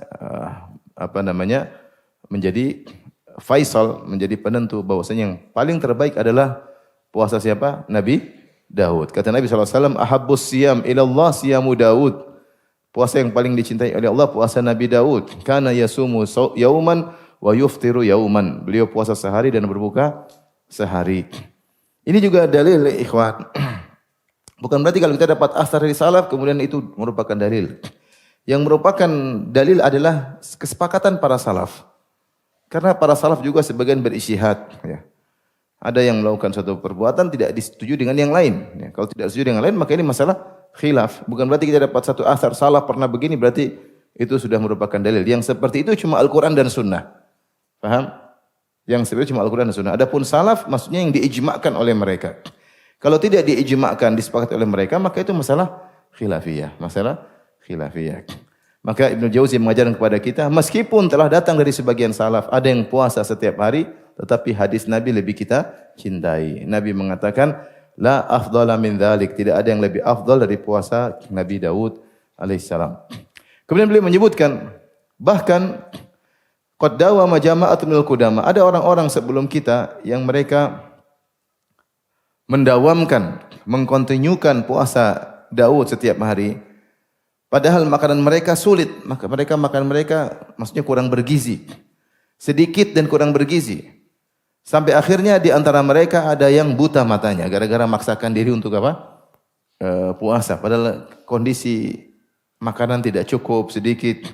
menjadi faisal, menjadi penentu bahwasanya yang paling terbaik adalah puasa siapa? Nabi Daud. Kata Nabi SAW, ahabbus siyam ilallah siyamu Daud. Puasa yang paling dicintai oleh Allah puasa Nabi Daud. Kana yasumu yauman wa yuftiru yauman. Beliau puasa sehari dan berbuka sehari. Ini juga dalil ikhwan. Bukan berarti kalau kita dapat asar dari salaf kemudian itu merupakan dalil. Yang merupakan dalil adalah kesepakatan para salaf. Karena para salaf juga sebagian berijtihad ya. Ada yang melakukan suatu perbuatan tidak disetujui dengan yang lain. Ya, kalau tidak setuju dengan yang lain maka ini masalah khilaf. Bukan berarti kita dapat satu asar salaf pernah begini berarti itu sudah merupakan dalil. Yang seperti itu cuma Al-Quran dan Sunnah. Paham? Yang seperti cuma Al-Quran dan Sunnah. Adapun salaf maksudnya yang diijma'kan oleh mereka. Kalau tidak diijma'kan, disepakati oleh mereka, maka itu masalah khilafiyah. Masalah khilafiyah. Maka Ibnu Jauzi mengajarkan kepada kita, meskipun telah datang dari sebagian salaf, ada yang puasa setiap hari, tetapi hadis Nabi lebih kita cintai. Nabi mengatakan, la afdhala min dzalik. Tidak ada yang lebih afdal dari puasa Nabi Daud alaihissalam. Kemudian beliau menyebutkan, bahkan qad dawama jama'atun minal qudama. Ada orang-orang sebelum kita yang mereka mendawamkan, mengkontinyukan puasa Daud setiap hari. Padahal makanan mereka sulit, maka makan mereka maksudnya kurang bergizi. Sedikit dan kurang bergizi. Sampai akhirnya di antara mereka ada yang buta matanya gara-gara maksakan diri untuk apa? Puasa. Padahal kondisi makanan tidak cukup, sedikit.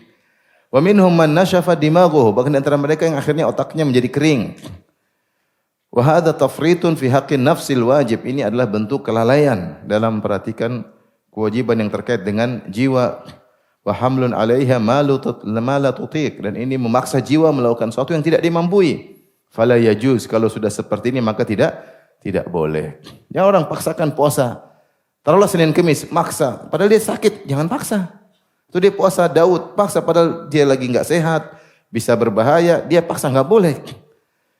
Wa minhum man nashafa dimaghuhu, bahkan di antara mereka yang akhirnya otaknya menjadi kering. Wa hadza tafritun fi haqqin nafsil wajib. Ini adalah bentuk kelalaian dalam memperhatikan kewajiban yang terkait dengan jiwa. Wa hamlun 'alaiha ma la tutiq, dan ini memaksa jiwa melakukan sesuatu yang tidak dimampui. Fala yajuz, kalau sudah seperti ini maka tidak boleh. Jangan orang paksakan puasa. Taruhlah Senin Kamis maksa, padahal dia sakit, jangan paksa. Itu dia puasa Daud, paksa padahal dia lagi enggak sehat, bisa berbahaya, dia paksa enggak boleh.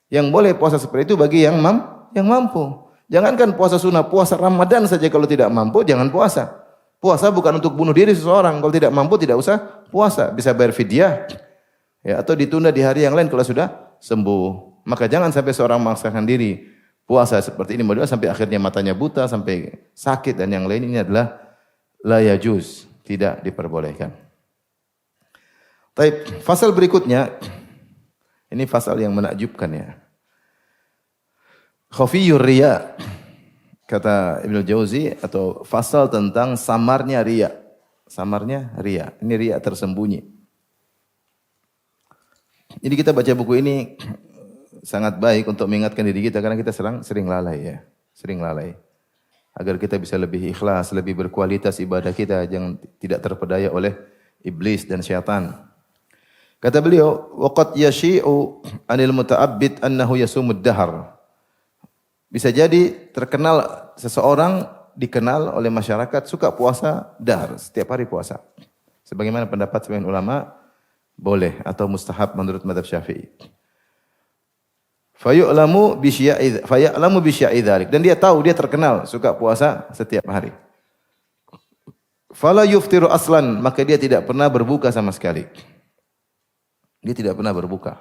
Yang boleh puasa seperti itu bagi yang mampu. Jangankan puasa sunnah, puasa Ramadan saja kalau tidak mampu jangan puasa. Puasa bukan untuk bunuh diri seseorang, kalau tidak mampu tidak usah puasa, bisa bayar fidyah. Ya, atau ditunda di hari yang lain kalau sudah sembuh. Maka jangan sampai seorang memaksakan diri puasa seperti ini sampai akhirnya matanya buta, sampai sakit dan yang lain, ini adalah la yajuz, tidak diperbolehkan. Taib, fasal berikutnya, ini fasal yang menakjubkan ya. Khafiyur riya, kata Ibnu Jauzi, atau fasal tentang samarnya riya. Samarnya riya, ini riya tersembunyi. Jadi kita baca buku ini sangat baik untuk mengingatkan diri kita karena kita sering lalai ya, sering lalai. Agar kita bisa lebih ikhlas, lebih berkualitas ibadah kita, jangan tidak terpedaya oleh iblis dan syaitan. Kata beliau, waqad yashi'u 'anil muta'abbid annahu yasumud dahar. Bisa jadi terkenal seseorang dikenal oleh masyarakat suka puasa dahar, setiap hari puasa. Sebagaimana pendapat sebagian ulama boleh atau mustahab menurut mazhab Syafi'i. Faya'lamu bi sya'i dzalik, dan dia tahu, dia terkenal suka puasa setiap hari. Fala yuftiru aslan, maka dia tidak pernah berbuka sama sekali. Dia tidak pernah berbuka.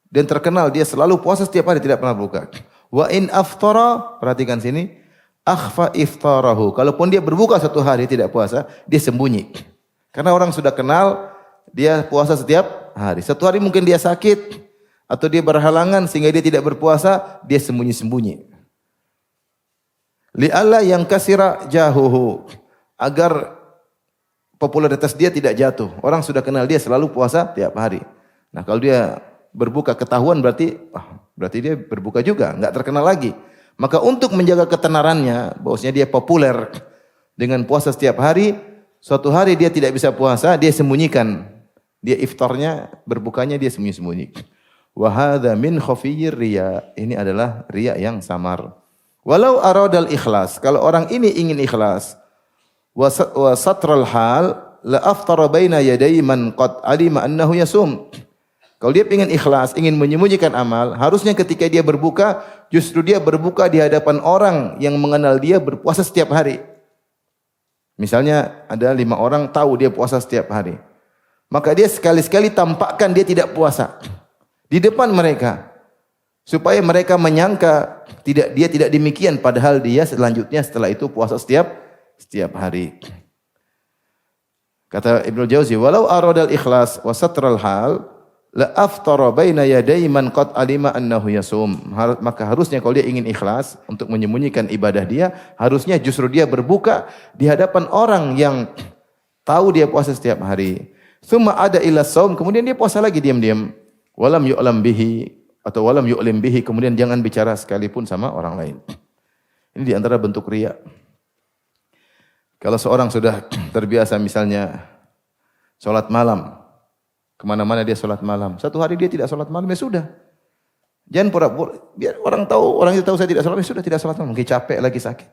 Dan terkenal dia selalu puasa setiap hari, tidak pernah berbuka. Wa in aftara, perhatikan sini, akhfa iftarahu. Kalaupun dia berbuka satu hari tidak puasa, dia sembunyi. Karena orang sudah kenal dia puasa setiap hari. Satu hari mungkin dia sakit atau dia berhalangan sehingga dia tidak berpuasa, dia sembunyi-sembunyi. Li'alla yang kasira jahuhu, agar popularitas dia tidak jatuh. Orang sudah kenal dia selalu puasa tiap hari. Nah, kalau dia berbuka ketahuan berarti dia berbuka juga, enggak terkenal lagi. Maka untuk menjaga ketenarannya, bahwasanya dia populer dengan puasa setiap hari, suatu hari dia tidak bisa puasa, dia sembunyikan. Dia iftarnya, berbukanya dia sembunyi-sembunyi. Wa hadza min khafiyyir riya. Ini adalah riya yang samar. Walau aradal ikhlas, kalau orang ini ingin ikhlas, wa satral hal la aftara baina yaday man qad alima annahu yasum. Kalau dia ingin ikhlas, ingin menyembunyikan amal, harusnya ketika dia berbuka, justru dia berbuka di hadapan orang yang mengenal dia berpuasa setiap hari. Misalnya ada 5 orang tahu dia puasa setiap hari. Maka dia sekali-sekali tampakkan dia tidak puasa di depan mereka, supaya mereka menyangka dia tidak demikian, padahal dia selanjutnya setelah itu puasa setiap hari. Kata Ibnu Jauzi, walau aradal ikhlas wa satral hal la aftara baina yaday man qad alima annahu yasum. Maka harusnya kalau dia ingin ikhlas untuk menyembunyikan ibadah dia, harusnya justru dia berbuka di hadapan orang yang tahu dia puasa setiap hari. Tsumma ada ila saum, kemudian dia puasa lagi diam-diam. Walam yu'lam bihi atau walam yu'lim bihi, kemudian jangan bicara sekalipun sama orang lain. Ini di antara bentuk riya. Kalau seorang sudah terbiasa misalnya salat malam, kemana-mana dia salat malam, satu hari dia tidak salat malam, ya sudah. Jangan pura-pura, biar orang itu tahu saya tidak salat, ya sudah tidak salat malam, mungkin capek lagi sakit.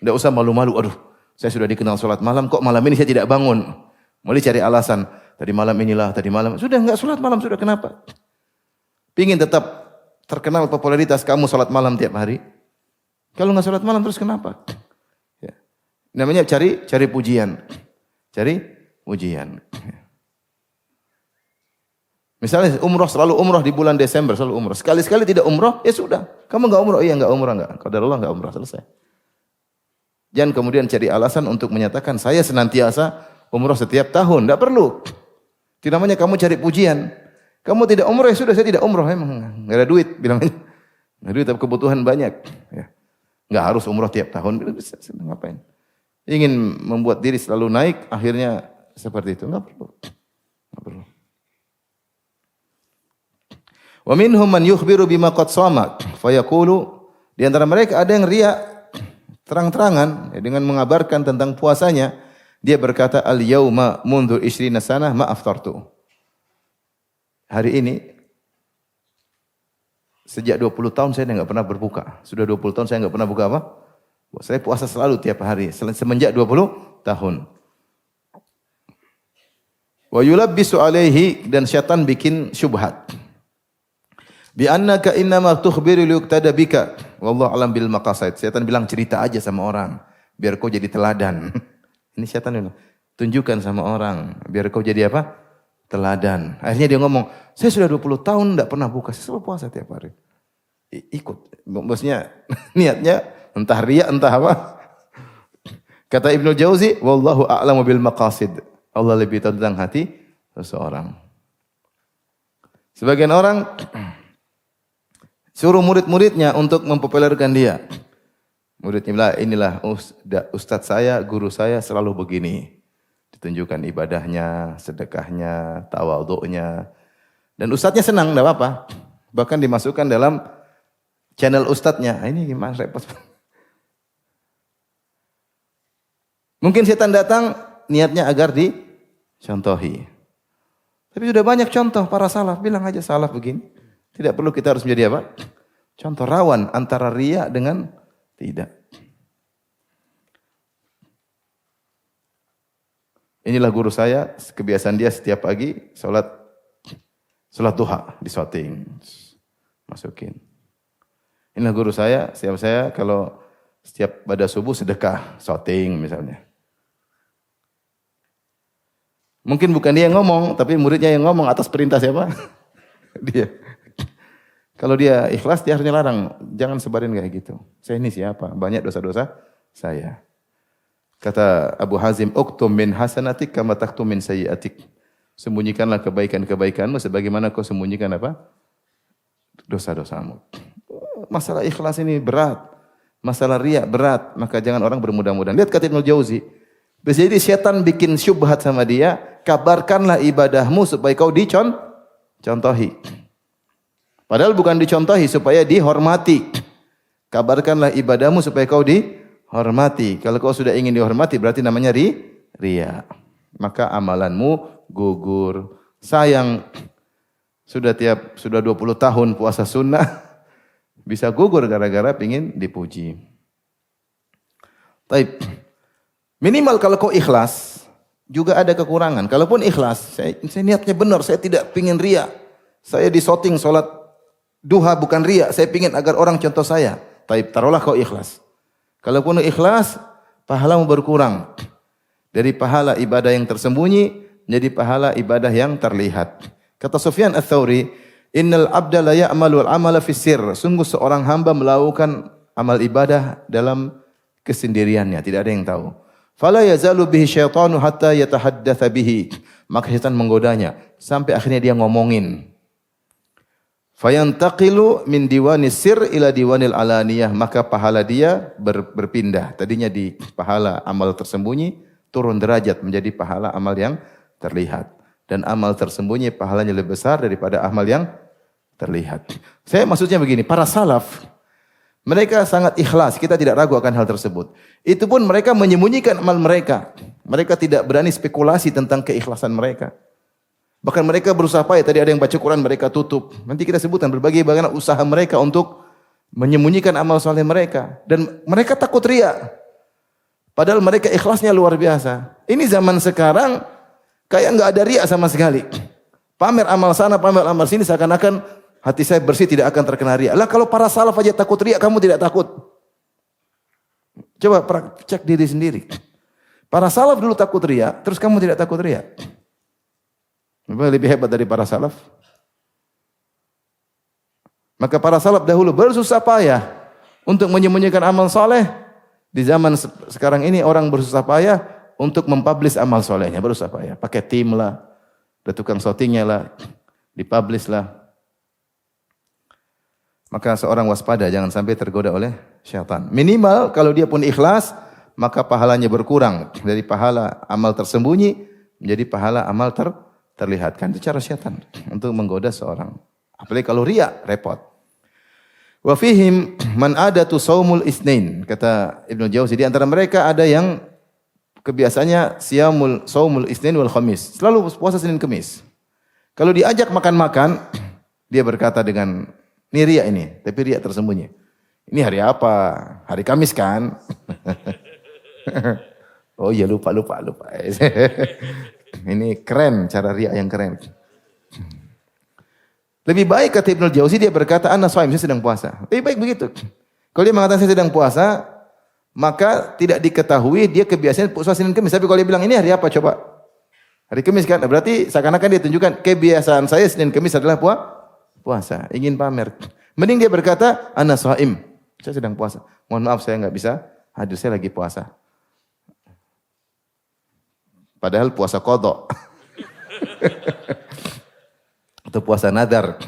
Tidak usah malu-malu, aduh saya sudah dikenal salat malam, kok malam ini saya tidak bangun. Mulai cari alasan, tadi malam, sudah enggak salat malam, sudah kenapa? Pingin tetap terkenal popularitas kamu salat malam tiap hari. Kalau enggak salat malam terus kenapa? Ya. Namanya cari pujian. Cari pujian. Misalnya selalu umroh di bulan Desember, selalu umroh. Sekali-sekali tidak umroh, ya sudah. Kamu enggak umroh, iya enggak umroh enggak. Qadarullah enggak umroh, selesai. Jangan kemudian cari alasan untuk menyatakan saya senantiasa umroh setiap tahun, tidak perlu. Itu namanya kamu cari pujian. Kamu tidak umroh, ya sudah saya tidak umroh, emang enggak ada duit, bilangnya. Enggak ada duit tapi kebutuhan banyak. Ya. Enggak harus umroh tiap tahun, bisa ngapain? Ingin membuat diri selalu naik, akhirnya seperti itu, enggak perlu. Enggak perlu. Wa minhum man yukhbiru bima qad shama fa yaqulu, di antara mereka ada yang riya terang-terangan dengan mengabarkan tentang puasanya. Dia berkata, al-yauma mundu ishrina sanah ma aftartu. Hari ini sejak 20 tahun saya enggak pernah berbuka. Sudah 20 tahun saya enggak pernah buka apa? Saya puasa selalu tiap hari semenjak 20 tahun. Wa yulabbisu alaihi, dan syaitan bikin syubhat. Bi annaka innama tukhbiru liyuqtada bika wallahu alam bil maqasid. Syaitan bilang cerita aja sama orang biar kau jadi teladan. Ini syaitan ini. Tunjukkan sama orang biar kau jadi apa? Teladan. Akhirnya dia ngomong, saya sudah 20 tahun tidak pernah buka, saya selalu puasa tiap hari. Ikut. Maksudnya niatnya entah riya entah apa. Kata Ibnu Jauzi, wallahu a'lamu bil maqasid. Allah lebih tahu tentang hati seseorang. Sebagian orang suruh murid-muridnya untuk mempopulerkan dia. Muridnya bilang, inilah ustadz saya, guru saya selalu begini. Ditunjukkan ibadahnya, sedekahnya, tawadhu'nya. Dan ustadznya senang, enggak apa-apa. Bahkan dimasukkan dalam channel ustadznya. Ini gimana repot. Mungkin setan datang niatnya agar dicontohi. Tapi sudah banyak contoh para salaf. Bilang aja salaf begini. Tidak perlu kita harus menjadi apa? Contoh rawan antara riya dengan tidak. Inilah guru saya, kebiasaan dia setiap pagi salat duha di shooting. Masukin. Inilah guru saya, setiap saya kalau setiap pada subuh sedekah, shooting misalnya. Mungkin bukan dia yang ngomong, tapi muridnya yang ngomong atas perintah siapa? Dia. Kalau dia ikhlas, dia harusnya larang. Jangan sebarin kayak gitu. Saya ini siapa? Banyak dosa-dosa saya. Kata Abu Hazim, "Uktum min hasanatik kama taktum min sayyiatik." Sembunyikanlah kebaikan-kebaikanmu sebagaimana kau sembunyikan apa? Dosa-dosamu. Masalah ikhlas ini berat. Masalah riya berat. Maka jangan orang bermudah-mudahan. Lihat kata Ibnu Jauzi. Bisa jadi setan bikin syubhat sama dia, kabarkanlah ibadahmu supaya kau dicontohi. Padahal bukan dicontohi, supaya dihormati. Kabarkanlah ibadahmu supaya kau dihormati. Kalau kau sudah ingin dihormati, berarti namanya riya. Maka amalanmu gugur. Sayang, sudah 20 tahun puasa sunnah, bisa gugur gara-gara pingin dipuji. Taib. Minimal kalau kau ikhlas, juga ada kekurangan. Kalaupun ikhlas, saya niatnya benar, saya tidak pingin riya. Saya di shooting sholat duha bukan riya, saya pingin agar orang contoh saya. Taib, taruhlah kau ikhlas. Kalaupun ikhlas, pahalamu berkurang. Dari pahala ibadah yang tersembunyi, menjadi pahala ibadah yang terlihat. Kata Sufyan Ats-Tsauri, "Innal abda la ya'malu al-amala fis sirr." Sungguh seorang hamba melakukan amal ibadah dalam kesendiriannya, tidak ada yang tahu. Fala yazalu bihi syaitanu hatta yatahaddatsa bihi. Maka syaitan menggodanya sampai akhirnya dia ngomongin. Fayantaqilu min diwanis sir ila diwanil alaniyah. Maka pahala dia berpindah. Tadinya di pahala amal tersembunyi, turun derajat menjadi pahala amal yang terlihat. Dan amal tersembunyi pahalanya lebih besar daripada amal yang terlihat. Saya maksudnya begini, para salaf, mereka sangat ikhlas, kita tidak ragu akan hal tersebut. Itu pun mereka menyembunyikan amal mereka. Mereka tidak berani spekulasi tentang keikhlasan mereka. Bahkan mereka berusaha payah, tadi ada yang baca Quran mereka tutup. Nanti kita sebutkan berbagai bagaimana usaha mereka untuk menyembunyikan amal soleh mereka. Dan mereka takut riya. Padahal mereka ikhlasnya luar biasa. Ini zaman sekarang kayak enggak ada riya sama sekali. Pamer amal sana, pamer amal sini seakan-akan hati saya bersih tidak akan terkena riya. Lah kalau para salaf aja takut riya, kamu tidak takut? Coba cek diri sendiri. Para salaf dulu takut riya, terus kamu tidak takut riya? Lebih hebat dari para salaf. Maka para salaf dahulu bersusah payah untuk menyembunyikan amal soleh. Di zaman sekarang ini orang bersusah payah untuk mempublish amal solehnya. Bersusah payah. Pakai tim lah, ada tukang shootingnya lah, dipublish lah. Maka seorang waspada jangan sampai tergoda oleh syaitan. Minimal kalau dia pun ikhlas, maka pahalanya berkurang dari pahala amal tersembunyi menjadi pahala amal terlihatkan. Itu cara syaitan untuk menggoda seorang. Apalagi kalau riya, repot. Wa fihim man adatu saumul isnain. Kata Ibnu Jauzi, di antara mereka ada yang kebiasaannya saumul isnain wal khamis. Selalu puasa Senin Kamis. Kalau diajak makan-makan, dia berkata dengan ini riya ini, tapi riya tersembunyi. Ini hari apa? Hari Kamis kan? Oh iya lupa. Ini keren, cara riya yang keren. Lebih baik kata Ibnu Jauzi dia berkata, ana shaim, saya sedang puasa. Lebih baik begitu. Kalau dia mengatakan saya sedang puasa, maka tidak diketahui dia kebiasaan puasa Senin Kamis. Tapi kalau dia bilang ini hari apa coba? Hari Kamis kan? Berarti seakan-akan dia tunjukkan kebiasaan saya Senin Kamis adalah puasa. Ingin pamer. Mending dia berkata, ana shaim, saya sedang puasa. Mohon maaf saya enggak bisa hadir, saya lagi puasa. Padahal puasa qadha. Atau puasa nadar.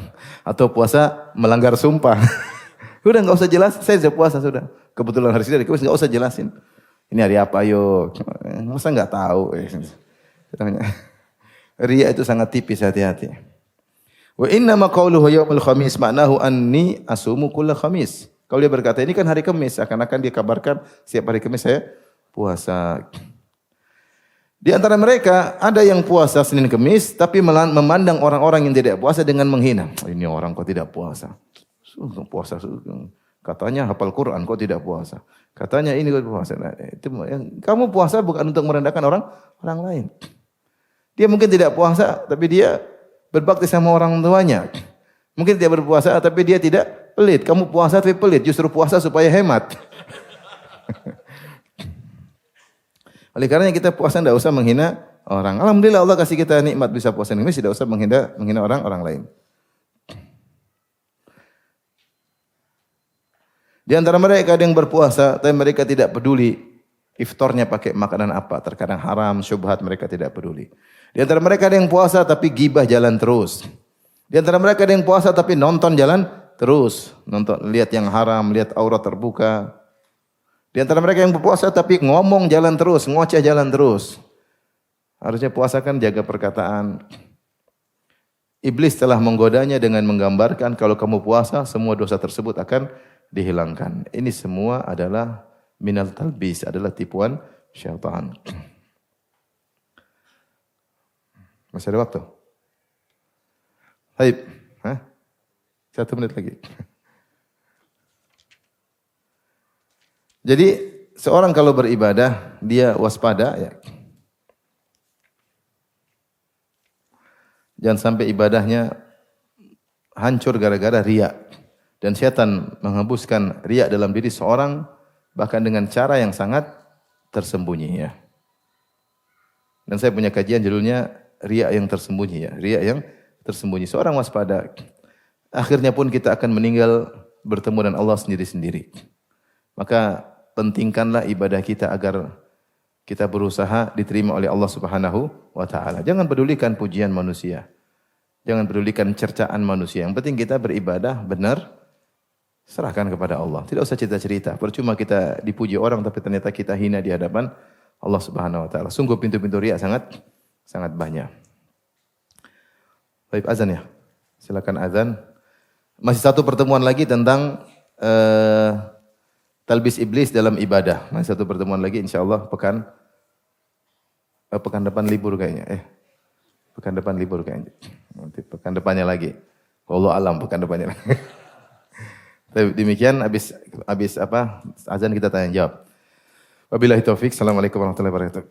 Atau puasa melanggar sumpah. Udah nggak usah jelas, saya sudah puasa sudah. Kebetulan hari Senin, nggak usah jelasin. Ini hari apa ayo? Masa nggak tahu? Ria itu sangat tipis, hati-hati. Wa inna ma qawluhu yaumul khamis maknahu anni asumu kulla khamis. Kalau dia berkata ini kan hari Kamis, akan dia kabarkan setiap hari Kamis saya puasa. Di antara mereka ada yang puasa Senin Kamis tapi memandang orang-orang yang tidak puasa dengan menghina. Ini orang kok tidak puasa. Puasa katanya hafal Quran kok tidak puasa. Katanya ini kok puasa. Nah, itu kamu puasa bukan untuk merendahkan orang lain. Dia mungkin tidak puasa tapi dia berbakti sama orang tuanya. Mungkin dia berpuasa tapi dia tidak pelit. Kamu puasa tapi pelit, justru puasa supaya hemat. Oleh karenanya kita puasa tidak usah menghina orang. Alhamdulillah Allah kasih kita nikmat bisa puasa ini, tidak usah menghina orang lain. Di antara mereka ada yang berpuasa tapi mereka tidak peduli iftarnya pakai makanan apa, terkadang haram, syubhat mereka tidak peduli. Di antara mereka ada yang puasa tapi gibah jalan terus. Di antara mereka ada yang puasa tapi nonton jalan terus, nonton lihat yang haram, lihat aurat terbuka. Di antara mereka yang berpuasa tapi ngomong jalan terus, ngoceh jalan terus. Harusnya puasa kan jaga perkataan. Iblis telah menggodanya dengan menggambarkan kalau kamu puasa semua dosa tersebut akan dihilangkan. Ini semua adalah minal talbis, adalah tipuan syaitan. Masih ada waktu? Baik. 1 menit lagi. Jadi seorang kalau beribadah dia waspada ya. Jangan sampai ibadahnya hancur gara-gara riya. Dan setan menghembuskan riya dalam diri seorang bahkan dengan cara yang sangat tersembunyi ya. Dan saya punya kajian judulnya riya yang tersembunyi ya. Riya yang tersembunyi. Seorang waspada. Akhirnya pun kita akan meninggal bertemu dengan Allah sendiri-sendiri. Maka pentingkanlah ibadah kita agar kita berusaha diterima oleh Allah Subhanahu wa taala. Jangan pedulikan pujian manusia. Jangan pedulikan cercaan manusia. Yang penting kita beribadah benar, serahkan kepada Allah. Tidak usah cerita-cerita. Percuma kita dipuji orang tapi ternyata kita hina di hadapan Allah Subhanahu wa taala. Sungguh pintu-pintu riya sangat banyak. Baik, azan ya. Silakan azan. Masih satu pertemuan lagi tentang talbis iblis dalam ibadah. Masih satu pertemuan lagi insyaallah pekan depan libur kayaknya. Pekan depan libur kayaknya. Nanti pekan depannya lagi. Wallahu alam pekan depannya. Tapi demikian habis azan kita tanya jawab. Wabillahi taufik. Assalamualaikum warahmatullahi wabarakatuh.